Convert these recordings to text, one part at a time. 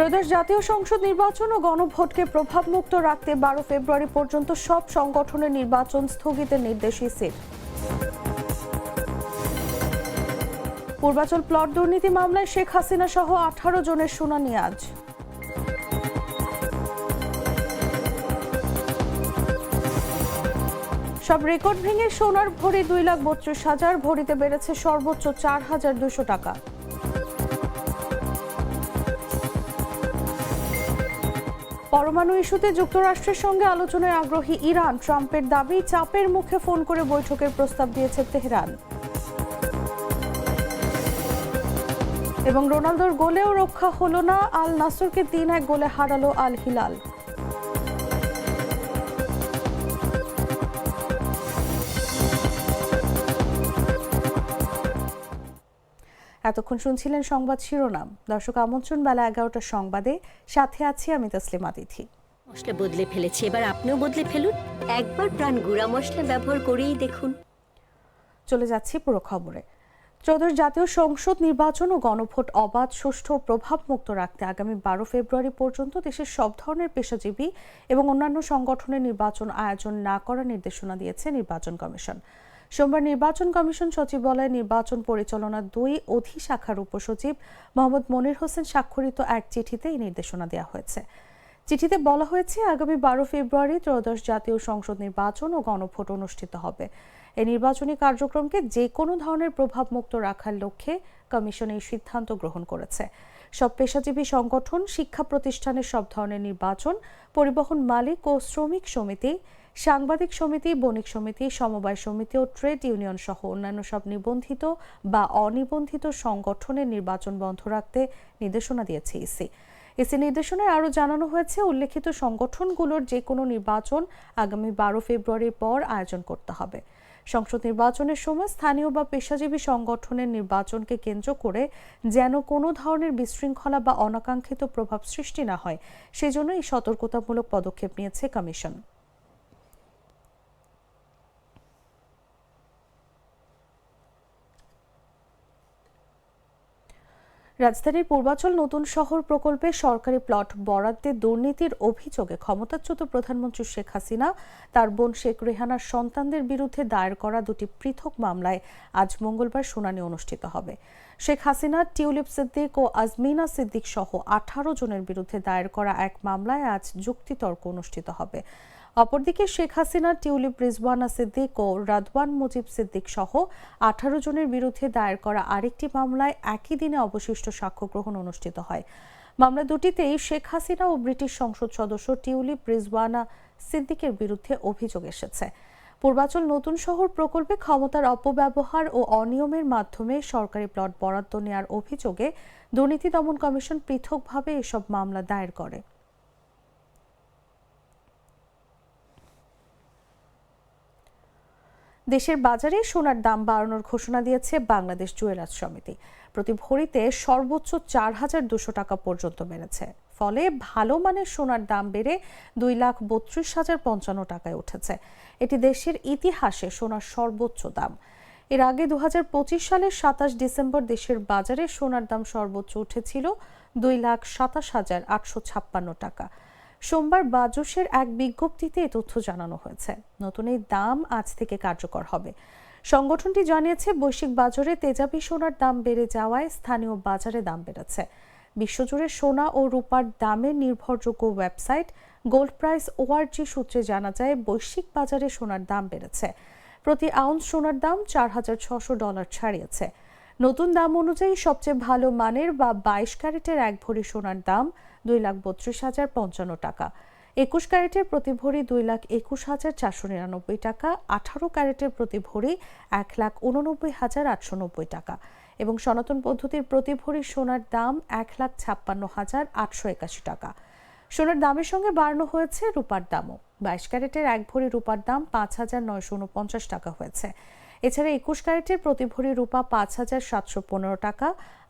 ত্রয়োদশ জাতীয় সংসদ নির্বাচন ও গণভোটকে প্রভাবমুক্ত রাখতে 12 ফেব্রুয়ারি পর্যন্ত সব সংগঠনের নির্বাচন স্থগিতের নির্দেশ ইসির। পূর্বাচল প্লট দুর্নীতি মামলায় শেখ হাসিনা সহ 18 জনের শুনানি আজ। সব রেকর্ড ভেঙে সোনার ভরি 2,32,000, ভরিতে বেড়েছে সর্বোচ্চ 4,200 টাকা। পরমাণু ইস্যুতে যুক্তরাষ্ট্রের সঙ্গে আলোচনায় আগ্রহী ইরান, ট্রাম্পের দাবি চাপের মুখে ফোন করে বৈঠকের প্রস্তাব দিয়েছে তেহরান। এবং রোনালদোর গোলেও রক্ষা হলো না, আল নাসরকে 3-1 গোলে হারালো আল হিলাল। এতক্ষণ শুনছিলেন সংবাদ শিরোনাম। দর্শক, আমন্ত্রণ বেলা 11টার সংবাদে, সাথে আছি আমি তাসলিমা তিথি। মশলা বদলে ফেলেছি, এবার আপনিও বদলে ফেলুন। একবার প্রাণ গুঁড়া মশলা ব্যবহার করেই দেখুন। চলে যাচ্ছি পুরো খবরে। ত্রয়োদশ জাতীয় সংসদ নির্বাচন ও গণভোট অবাধ, সুষ্ঠু ও প্রভাবমুক্ত রাখতে আগামী 12 ফেব্রুয়ারি পর্যন্ত দেশের সব ধরনের পেশাজীবী এবং অন্যান্য সংগঠনের নির্বাচন আয়োজন না করার নির্দেশনা দিয়েছে নির্বাচন কমিশন। সোমবার নির্বাচন কমিশন সচিবালয়ে নির্বাচন পরিচালনা 2 অধিশাখার উপসচিব মোহাম্মদ মনির হোসেন স্বাক্ষরিত এক চিঠিতে এই নির্দেশনা দেওয়া হয়েছে। চিঠিতে বলা হয়েছে, আগামী 12 ফেব্রুয়ারি ত্রয়োদশ জাতীয় সংসদ নির্বাচন ও গণভোট অনুষ্ঠিত হবে। এই নির্বাচনী কার্যক্রমকে যে কোনো ধরনের প্রভাবমুক্ত রাখার লক্ষ্যে কমিশন এই সিদ্ধান্ত গ্রহণ করেছে। সব পেশাজীবী সংগঠন, শিক্ষা প্রতিষ্ঠানের সব ধরনের নির্বাচন, পরিবহন মালিক ও শ্রমিক সমিতি, সাংবাদিক সমিতি, বণিক সমিতি, সমবায় সমিতি ও ট্রেড ইউনিয়ন সহ অন্যান্য সব নিবন্ধিত বা অনিবন্ধিত সংগঠনের নির্বাচন বন্ধ রাখতে নির্দেশনা দিয়েছে ইসি। ইসি নির্দেশনায় আরও জানানো হয়েছে, উল্লেখিত সংগঠনগুলোর যে কোনো নির্বাচন আগামী 12 ফেব্রুয়ারির পর আয়োজন করতে হবে। সংসদ নির্বাচনের সময় স্থানীয় বা পেশাজীবী সংগঠনের নির্বাচনকে কেন্দ্র করে যেন কোনো ধরনের বিশৃঙ্খলা বা অনাকাঙ্ক্ষিত প্রভাব সৃষ্টি না হয়, সেজন্য এই সতর্কতামূলক পদক্ষেপ নিয়েছে কমিশন। রাজধানীর পূর্বাচল নতুন শহর প্রকল্পে সরকারি প্লট বরাদ্দে দুর্নীতির অভিযোগে ক্ষমতাচ্যুত প্রধানমন্ত্রী শেখ হাসিনা, তার বোন শেখ রেহানার সন্তানদের বিরুদ্ধে দায়ের করা 2টি পৃথক মামলায় আজ মঙ্গলবার শুনানি অনুষ্ঠিত হবে। শেখ হাসিনা, টিউলিপ সিদ্দিক ও আজমিনা সিদ্দিক সহ 18 জনের বিরুদ্ধে দায়ের করা এক মামলায় আজ যুক্তিতর্ক অনুষ্ঠিত হবে। অপরদিকে শেখ হাসিনা, টিউলিপ রিজওয়ানা সিদ্দিক ও রাদওয়ান মুজিব সিদ্দিক সহ 18 জনের বিরুদ্ধে দায়ের করা আরেকটি মামলায় একই দিনে অবশিষ্ট সাক্ষ্য গ্রহণ অনুষ্ঠিত হয়। মামলা দুটিতেই শেখ হাসিনা ও ব্রিটিশ সংসদ সদস্য টিউলিপ রিজওয়ানা সিদ্দিকের বিরুদ্ধে অভিযোগ এসেছে। পূর্বাচল নতুন শহর প্রকল্পে ক্ষমতার অপব্যবহার ও অনিয়মের মাধ্যমে সরকারি প্লট বরাদ্দ নেওয়ার অভিযোগে দুর্নীতি দমন কমিশন পৃথকভাবে এসব মামলা দায়ের করে। দেশের বাজারে সোনার দাম বাড়ানোর ঘোষণা দিয়েছে বাংলাদেশ জুয়েলার্স সমিতি। প্রতি ভরিতে সর্বোচ্চ 4,200 টাকা পর্যন্ত বেড়েছে। ফলে ভালো মানের সোনার দাম বেড়ে 2,32,055 টাকায় উঠেছে। এটি দেশের ইতিহাসে সোনার সর্বোচ্চ দাম। এর আগে 2025 সালের 27 ডিসেম্বর দেশের বাজারে সোনার দাম সর্বোচ্চ উঠেছিল 2,27,856 টাকা। সোমবার বাজসের এক বিজ্ঞপ্তিতে এ তথ্য জানানো হয়েছে। নতুন এই দাম আজ থেকে কার্যকর হবে। সংগঠনটি জানিয়েছে, বৈশ্বিক বাজারে তেজাবি সোনার দাম বেড়ে যাওয়ায় স্থানীয় বাজারে দাম বেড়েছে। বিশ্বজুড়ে সোনা ও রূপার দামের নির্ভরযোগ্য ওয়েবসাইট গোল্ড প্রাইস ORG সূত্রে জানা যায়, বৈশ্বিক বাজারে সোনার দাম বেড়েছে। প্রতি আউন্স সোনার দাম $4,600 ছাড়িয়েছে। নতুন দাম অনুযায়ী সবচেয়ে ভালো মানের বা 22 ক্যারেটের 1 ভরি সোনার দাম 2,32,055 টাকা, 21 ক্যারেটের প্রতি ভরি 2,21,499 টাকা, 18 ক্যারেটের প্রতি ভরি 1,89,890 টাকা এবং সনাতন পদ্ধতির প্রতি ভরি সোনার দাম 1,56,881 টাকা। সোনার দামের সঙ্গে বাড়ানো হয়েছে রূপার দামও। 22 ক্যারেটের 1 ভরি রূপার দাম 5,949 টাকা হয়েছে। এছাড়া 21 ক্যারেটের প্রতি ভরি রূপা 5,715 টাকা,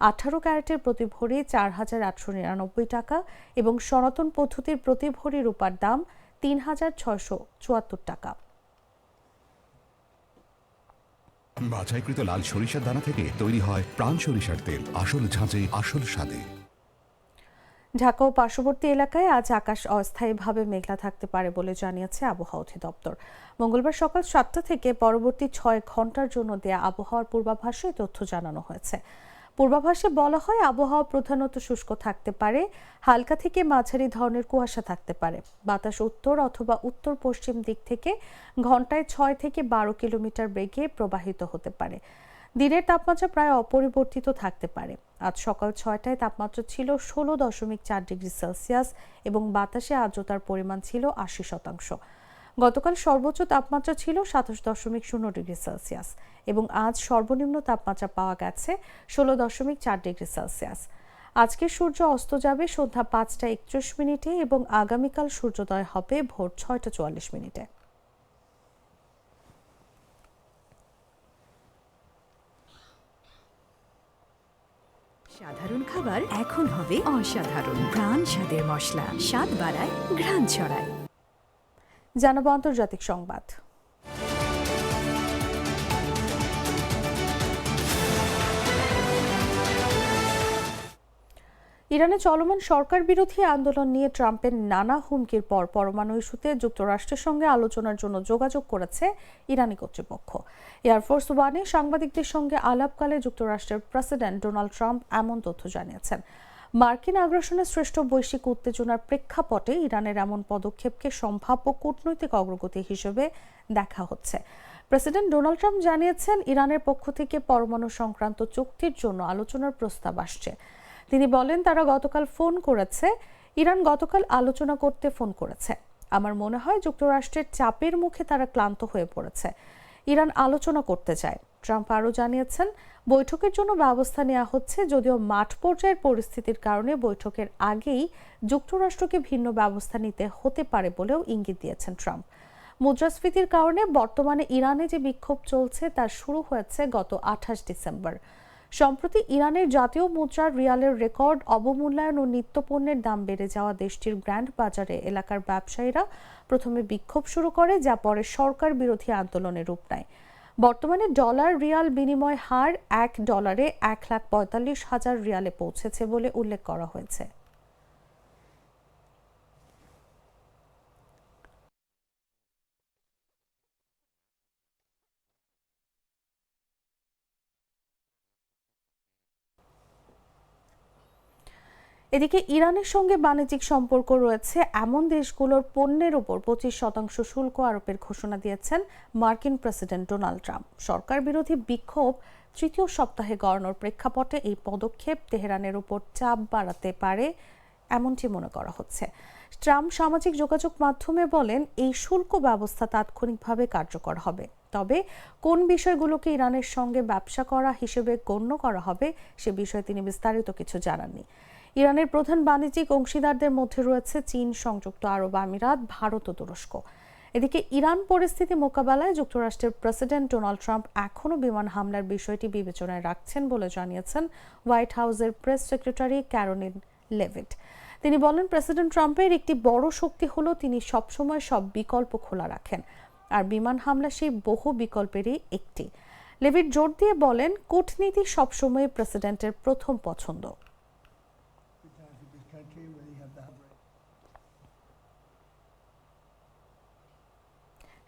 18 ক্যারেটের প্রতি ভরি 4,899 টাকা এবং সনাতন পদ্ধতির প্রতি ভরি রূপার দাম 3,674 টাকা। বাছাইকৃত লাল সরিষার দানা থেকে তৈরি হয় প্রাণ সরিষার তেল, আসল ঝাঁঝে আসল স্বাদে। ঢাকা ও পার্শ্ববর্তী এলাকায় আজ আকাশ অস্থায়ীভাবে মেঘলা থাকতে পারে বলে জানিয়েছে আবহাওয়া অধিদপ্তর। মঙ্গলবার সকাল 7টা থেকে পরবর্তী 6 ঘন্টার জন্য দেয়া আবহাওয়ার পূর্বাভাসে তথ্য জানানো হয়েছে। পূর্বাভাসে বলা হয়, আবহাওয়া প্রধানত শুষ্ক থাকতে পারে, হালকা থেকে মাঝারি ধরনের কুয়াশা থাকতে পারে। বাতাস উত্তর অথবা উত্তর পশ্চিম দিক থেকে ঘন্টায় 6 থেকে 12 কিলোমিটার বেগে প্রবাহিত হতে পারে। দিনের তাপমাত্রা প্রায় অপরিবর্তিত থাকতে পারে। আজ সকাল 6টায় তাপমাত্রা ছিল 16.4 ডিগ্রি সেলসিয়াস এবং বাতাসে আর্দ্রতার পরিমাণ ছিল 80%। গতকাল সর্বোচ্চ তাপমাত্রা ছিল 27.0 ডিগ্রি সেলসিয়াস এবং আজ সর্বনিম্ন তাপমাত্রা পাওয়া গেছে 16.4 ডিগ্রি সেলসিয়াস। আজকে সূর্য অস্ত যাবে সন্ধ্যা 5টা 31 এবং আগামীকাল সূর্যোদয় হবে ভোর 6টা 44। সাধারণ খাবার এখন হবে অসাধারণ। প্রাণ স্বাদের মশলা, স্বাদ বাড়ায়, ঘ্রাণ ছড়ায়। জানাবো আন্তর্জাতিক সংবাদ। ইরানে চলমান সরকার বিরোধী আন্দোলন নিয়ে ট্রাম্পের নানা হুমকির পর পরমাণু ইস্যুতে যুক্তরাষ্ট্রের সঙ্গে আলোচনার জন্য যোগাযোগ করেছে ইরানি কর্তৃপক্ষ। এয়ারফোর্স ওয়ানে সাংবাদিকদের সঙ্গে আলাপকালে যুক্তরাষ্ট্রের প্রেসিডেন্ট ডোনাল্ড ট্রাম্প এমন তথ্য জানিয়েছেন। মার্কিন আগ্রাসনের সৃষ্ট বৈশ্বিক উত্তেজনার প্রেক্ষাপটে ইরানের এমন পদক্ষেপকে সম্ভাব্য কূটনৈতিক অগ্রগতি হিসেবে দেখা হচ্ছে। প্রেসিডেন্ট ডোনাল্ড ট্রাম্প জানিয়েছেন, ইরানের পক্ষ থেকে পরমাণু সংক্রান্ত চুক্তির জন্য আলোচনার প্রস্তাব আসছে। তিনি বলেন, তারা গতকাল ফোন করেছে, ইরান গতকাল আলোচনা করতে ফোন করেছে। আমার মনে হয় যুক্তরাষ্ট্রের চাপের মুখে তারা ক্লান্ত হয়ে পড়েছে। ইরান আলোচনা করতে চায়। ট্রাম্প আরও জানিয়েছেন, বৈঠকের জন্য ব্যবস্থা নেওয়া হচ্ছে, যদিও মাঠ পর্যায়ের পরিস্থিতির কারণে বৈঠকের আগেই যুক্তরাষ্ট্রকে ভিন্ন ব্যবস্থা নিতে হতে পারে বলেও ইঙ্গিত দিয়েছেন ট্রাম্প। মুদ্রাস্ফীতির কারণে বর্তমানে ইরানে যে বিক্ষোভ চলছে তা শুরু হয়েছে গত 28 ডিসেম্বর। সম্প্রতি ইরানের জাতীয় মুদ্রার রিয়ালের রেকর্ড অবমূল্যায়ন ও নিত্যপণ্যের দাম বেড়ে যাওয়া দেশটির গ্র্যান্ড বাজারে এলাকার ব্যবসায়ীরা প্রথমে বিক্ষোভ শুরু করে, যা পরে সরকার বিরোধী আন্দোলনের রূপ নেয়। বর্তমানে ডলার রিয়াল বিনিময় হার $1 1,45,000 রিয়ালে পৌঁছেছে বলে উল্লেখ করা হয়েছে। এদিকে ইরানের সঙ্গে বাণিজ্যিক সম্পর্ক রয়েছে এমন দেশগুলোর পণ্যের উপর 25% শুল্ক আরোপের ঘোষণা দিয়েছেন মার্কিন প্রেসিডেন্ট ডোনাল্ড ট্রাম্প। সরকার বিরোধী বিক্ষোভ তৃতীয় সপ্তাহে গড়ানোর প্রেক্ষাপটে এই পদক্ষেপ তেহরানের উপর চাপ বাড়াতে পারে এমনটি মনে করা হচ্ছে। ট্রাম্প সামাজিক যোগাযোগ মাধ্যমে বলেন, এই শুল্ক ব্যবস্থা তাৎক্ষণিকভাবে কার্যকর হবে, তবে কোন বিষয়গুলোকে ইরানের সঙ্গে ব্যবসা করা হিসেবে গণ্য করা হবে সে বিষয়ে তিনি বিস্তারিত কিছু জানাননি। ইরানের প্রধান বাণিজ্যিক অংশীদারদের মধ্যে রয়েছে চীন, সংযুক্ত আরব আমিরাত, ভারত ও তুরস্ক। এদিকে ইরান পরিস্থিতি মোকাবেলায় যুক্তরাষ্ট্রের প্রেসিডেন্ট ডোনাল্ড ট্রাম্প এখনও বিমান হামলার বিষয়টি বিবেচনায় রাখছেন বলে জানিয়েছেন হোয়াইট হাউসের প্রেস সেক্রেটারি ক্যারোলিন লেভিট। তিনি বলেন, প্রেসিডেন্ট ট্রাম্পের একটি বড় শক্তি হলো তিনি সবসময় সব বিকল্প খোলা রাখেন, আর বিমান হামলা সেই বহু বিকল্পেরই একটি। লেভিট জোর দিয়ে বলেন, কূটনীতি সবসময় প্রেসিডেন্টের প্রথম পছন্দ।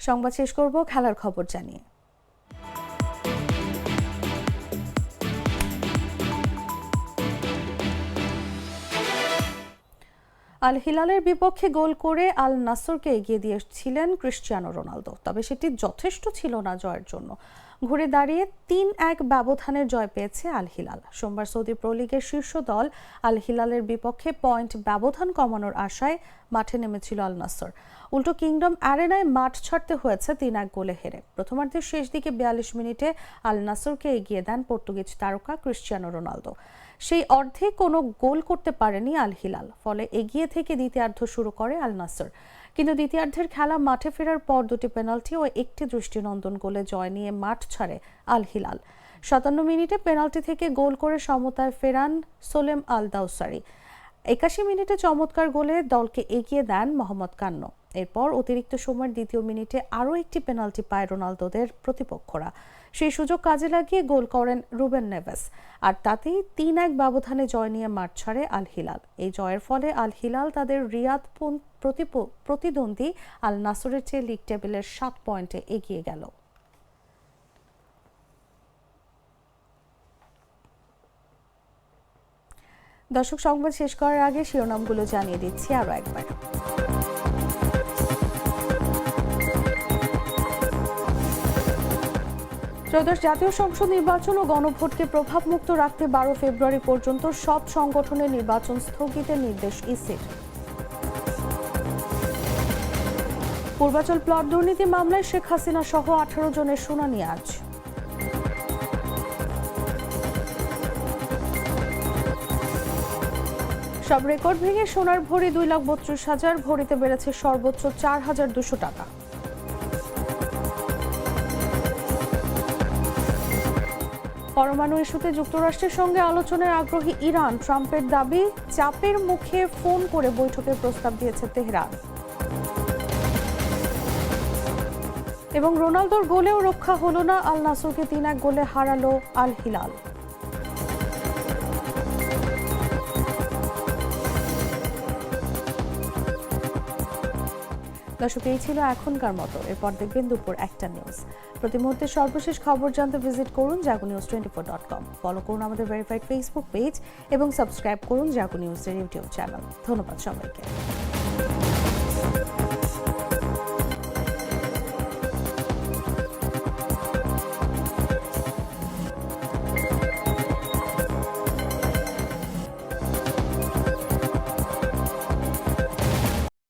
সংবাদ শেষ করব খেলার খবর জানিয়ে। আল হিলালের বিপক্ষে গোল করে আল নাসরকে এগিয়ে দিয়েছিলেন ক্রিস্টিয়ানো রোনালদো, তবে সেটি যথেষ্ট ছিল না জয়ের জন্য। ঘুরে দাঁড়িয়ে 3-1 ব্যবধানের জয় পেয়েছে আল হিলাল। সোমবার সৌদি প্রো লিগের শীর্ষ দল আল হিলালের বিপক্ষে পয়েন্ট ব্যবধান কমানোর আশায় মাঠে নেমেছিল আল নাসর। উল্টো কিংডম অ্যারেনায় মাঠ ছাড়তে হয়েছে 3-1 গোলে হেরে। প্রথমার্ধের শেষ দিকে 42 মিনিটে আল নাসরকে এগিয়ে দেন পর্তুগিজ তারকা ক্রিস্টিয়ানো রোনালদো। সেই অর্ধে কোনো গোল করতে পারেনি আল হিলাল, ফলে এগিয়ে থেকে দ্বিতীয়ার্ধ শুরু করে আল নাসর। কিন্তু দ্বিতীয়ার্ধের খেলা মাঠে ফেরার পর 2টি পেনাল্টি ও একটি দৃষ্টিনন্দন গোলে জয় নিয়ে মাঠ ছাড়ে আল হিলাল। 57 মিনিটে পেনাল্টি থেকে গোল করে সমতায় ফেরান সোলেম আল দাউসারি। 81 মিনিটে চমৎকার গোলে দলকে এগিয়ে দেন মোহাম্মদ কান্নো। এরপর অতিরিক্ত সময়ের দ্বিতীয় মিনিটে আরও একটি পেনাল্টি পায় রোনালদোদের প্রতিপক্ষরা। সেই সুযোগ কাজে লাগিয়ে গোল করেন রুবেন নেভেস, আর তাতেই 3-1 ব্যবধানে জয় নিয়ে মাঠ ছাড়ে আল হিলাল। এই জয়ের ফলে আল হিলাল তাদের রিয়াদ প্রতিদ্বন্দ্বী আল নাসরের চেয়ে লিগ টেবিলের 7 পয়েন্টে এগিয়ে গেল। দর্শক, সংবাদ শেষ করার আগে শিরোনামগুলো জানিয়ে দিচ্ছি আরো একবার। ত্রয়োদশ জাতীয় সংসদ নির্বাচন ও গণভোটকে প্রভাবমুক্ত রাখতে 12 ফেব্রুয়ারি পর্যন্ত সব সংগঠনের নির্বাচন স্থগিতের নির্দেশ ইসির। পূর্বাচল প্লট দুর্নীতি মামলায় শেখ হাসিনা সহ 18 জনের শুনানি আজ। সব রেকর্ড ভেঙে সোনার ভরি 2,32,000, ভরিতে বেড়েছে সর্বোচ্চ 4,200 টাকা। পরমাণু ইস্যুতে যুক্তরাষ্ট্রের সঙ্গে আলোচনায় আগ্রহী ইরান, ট্রাম্পের দাবি চাপের মুখে ফোন করে বৈঠকের প্রস্তাব দিয়েছে তেহরান। এবং রোনালদোর গোলেও রক্ষা হলো না, আল নাসরকে 3-1 গোলে হারালো আল হিলাল। দর্শক, এই ছিল এখনকার মতো। এরপর দেখবেন দুপুর 1টা নিউজ। প্রতি মুহূর্তে সর্বশেষ খবর জানতে ভিজিট করুন jagonews24.com। ফলো করুন আমাদের ভেরিফাইড ফেসবুক পেজ এবং সাবস্ক্রাইব করুন জাগো নিউজের ইউটিউব চ্যানেল। ধন্যবাদ সবাইকে।